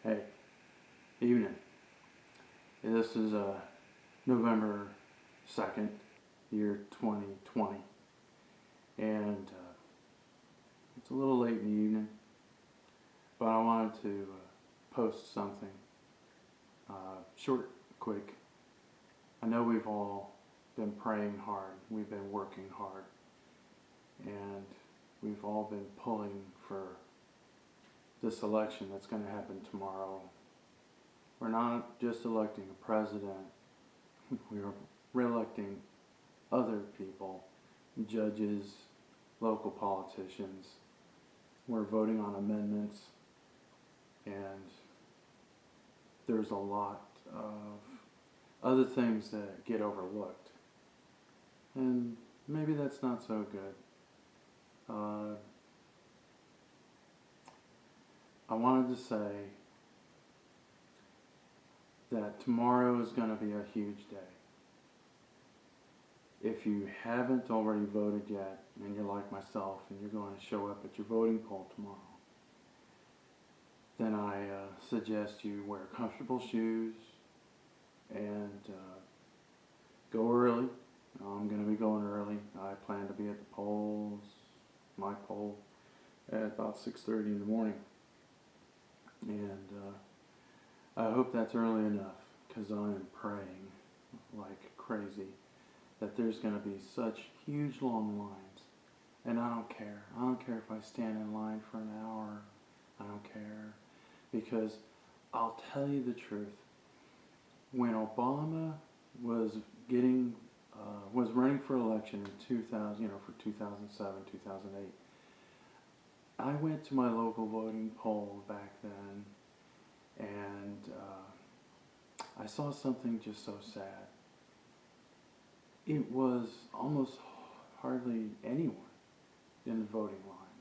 Hey, evening. This is November 2nd, year 2020, and it's a little late in the evening, but I wanted to post something short, quick. I know we've all been praying hard, we've been working hard, and we've all been pulling for this election that's going to happen tomorrow. We're not just electing a president, we're re-electing other people, judges, local politicians. We're voting on amendments, and there's a lot of other things that get overlooked. And maybe that's not so good. I wanted to say that tomorrow is going to be a huge day. If you haven't already voted yet, and you're like myself, and you're going to show up at your voting poll tomorrow, then I suggest you wear comfortable shoes and go early. I'm going to be going early. I plan to be at the polls, my poll, at about 6:30 in the morning. And I hope that's early enough, because I am praying like crazy that there's going to be such huge long lines. And I don't care. I don't care if I stand in line for an hour. I don't care. Because I'll tell you the truth. When Obama was running for election in 2000, for 2007, 2008, I went to my local voting poll back then, and I saw something just so sad. It was almost hardly anyone in the voting line.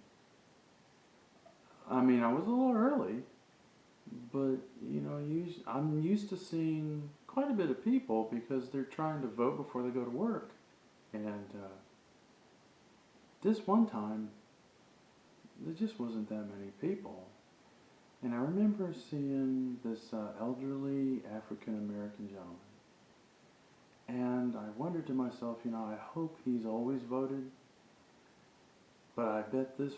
I mean, I was a little early, but I'm used to seeing quite a bit of people because they're trying to vote before they go to work. And this one time, there just wasn't that many people. And I remember seeing this elderly African American gentleman. And I wondered to myself, I hope he's always voted. But I bet this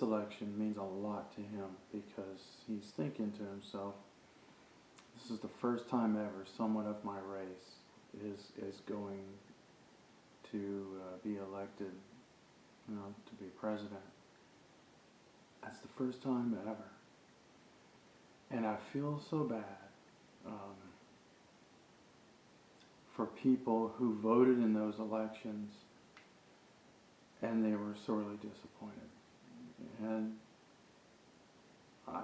election means a lot to him, because he's thinking to himself, this is the first time ever someone of my race is going to be elected, to be president. That's the first time ever. And I feel so bad for people who voted in those elections and they were sorely disappointed. And I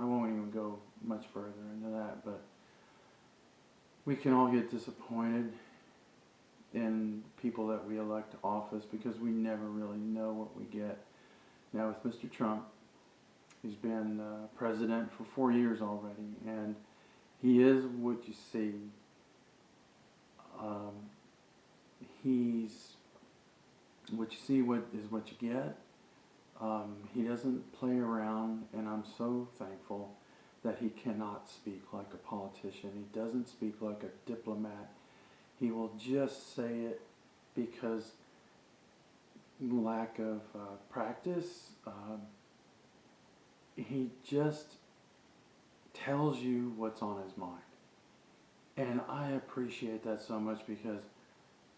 won't even go much further into that, but we can all get disappointed in people that we elect to office because we never really know what we get. Now with Mr. Trump, he's been president for 4 years already, and he is what you see. He's what you see is what you get. He doesn't play around, and I'm so thankful that he cannot speak like a politician. He doesn't speak like a diplomat. He will just say it because lack of practice. He just tells you what's on his mind. And I appreciate that so much, because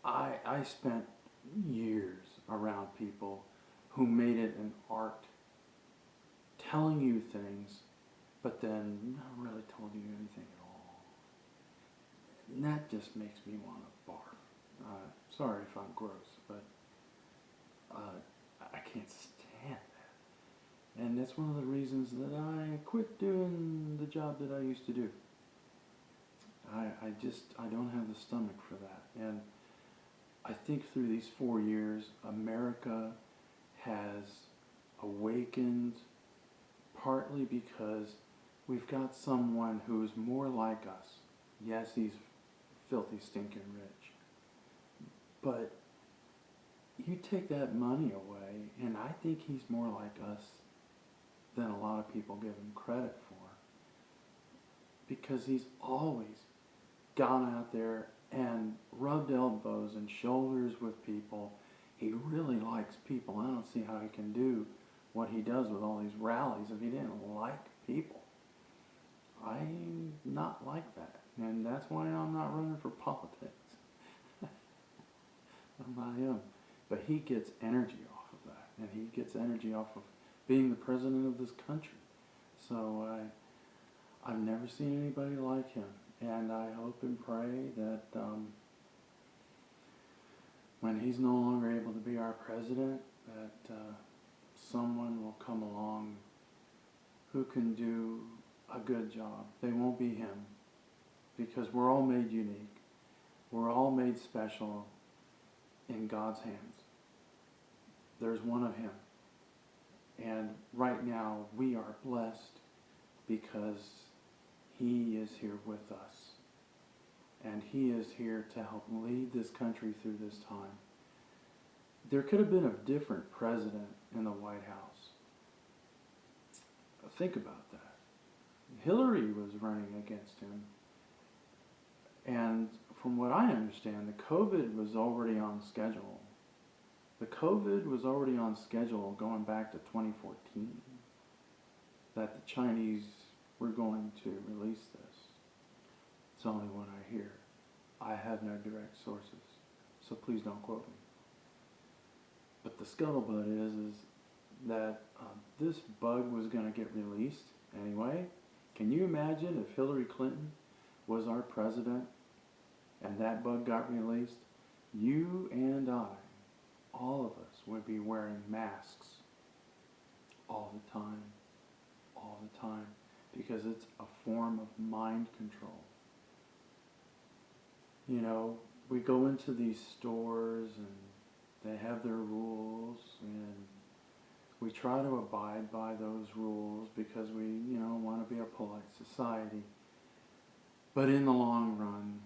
I spent years around people who made it an art telling you things, but then not really told you anything at all. And that just makes me want to barf. Sorry if I'm gross, but I can't stand that. And that's one of the reasons that I quit doing the job that I used to do. I don't have the stomach for that. And I think through these 4 years, America has awakened, partly because we've got someone who's more like us. Yes, he's filthy, stinking rich. But you take that money away, and I think he's more like us than a lot of people give him credit for. because he's always gone out there and rubbed elbows and shoulders with people. He really likes people. I don't see how he can do what he does with all these rallies if he didn't like people. I'm not like that, and that's why I'm not running for politics. I'm not him. But he gets energy off of that, and he gets energy off of being the president of this country. So I've never seen anybody like him, and I hope and pray that when he's no longer able to be our president, that someone will come along who can do a good job. They won't be him, because we're all made unique. We're all made special in God's hands. There's one of him. And right now we are blessed because he is here with us. And he is here to help lead this country through this time. There could have been a different president in the White House. Think about that. Hillary was running against him. And from what I understand, the COVID was already on schedule. The COVID was already on schedule going back to 2014. That the Chinese were going to release this. It's only what I hear. I have no direct sources, so please don't quote me. But the scuttlebutt is that this bug was going to get released anyway. Can you imagine if Hillary Clinton was our president and that bug got released? You and I, all of us, would be wearing masks all the time, because it's a form of mind control. You know, we go into these stores and they have their rules, and we try to abide by those rules because we, want to be a polite society. But in the long run,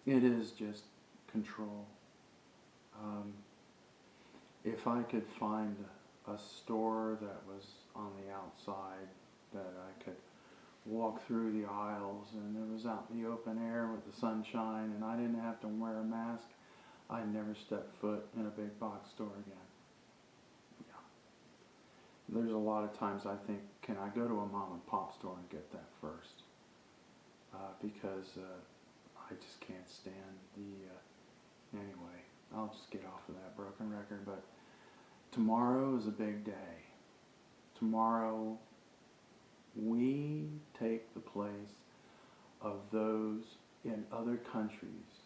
it is just control. If I could find a store that was on the outside that I could walk through the aisles and it was out in the open air with the sunshine and I didn't have to wear a mask, I'd never step foot in a big box store again. Yeah. There's a lot of times I think, can I go to a mom and pop store and get that first? Because I just can't stand the... Anyway, I'll just get off of that broken record, but tomorrow is a big day. Tomorrow we take the place of those in other countries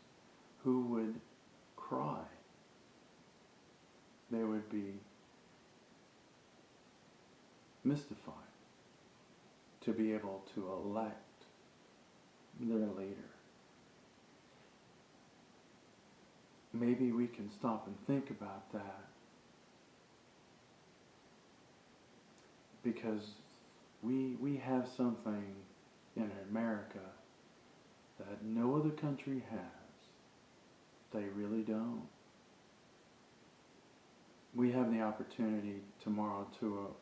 who would cry. They would be mystified to be able to elect their leader. Maybe we can stop and think about that, because we have something in America that no other country has. They really don't. We have the opportunity tomorrow to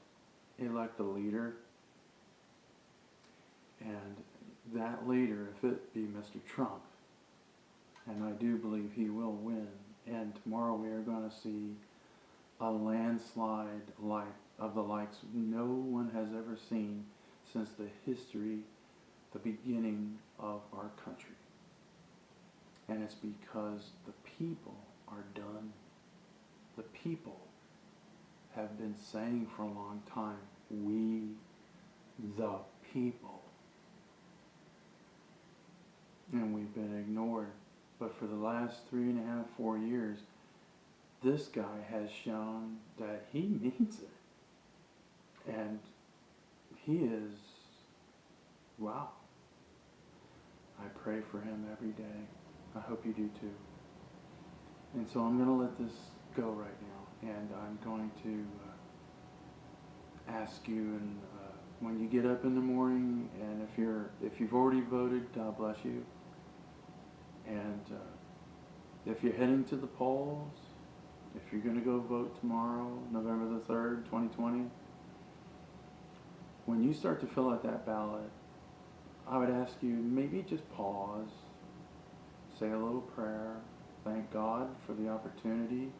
elect a leader, and that leader, if it be Mr. Trump, and I do believe he will win, and tomorrow we are going to see a landslide of the likes no one has ever seen since the beginning of our country. And it's because the people are done. The people have been saying for a long time, we the people. And we've been ignored. But for the last 3.5, 4 years, this guy has shown that he means it. And he is, wow. I pray for him every day. I hope you do too. And so I'm going to let this go right now. And I'm going to ask you, and when you get up in the morning, and if you've already voted, God bless you. And if you're heading to the polls, if you're going to go vote tomorrow, November the 3rd, 2020, when you start to fill out that ballot, I would ask you maybe just pause, say a little prayer, thank God for the opportunity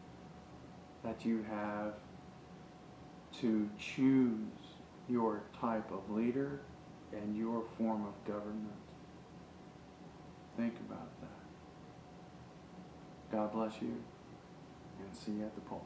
that you have to choose your type of leader and your form of government. Think about that. God bless you, and see you at the polls.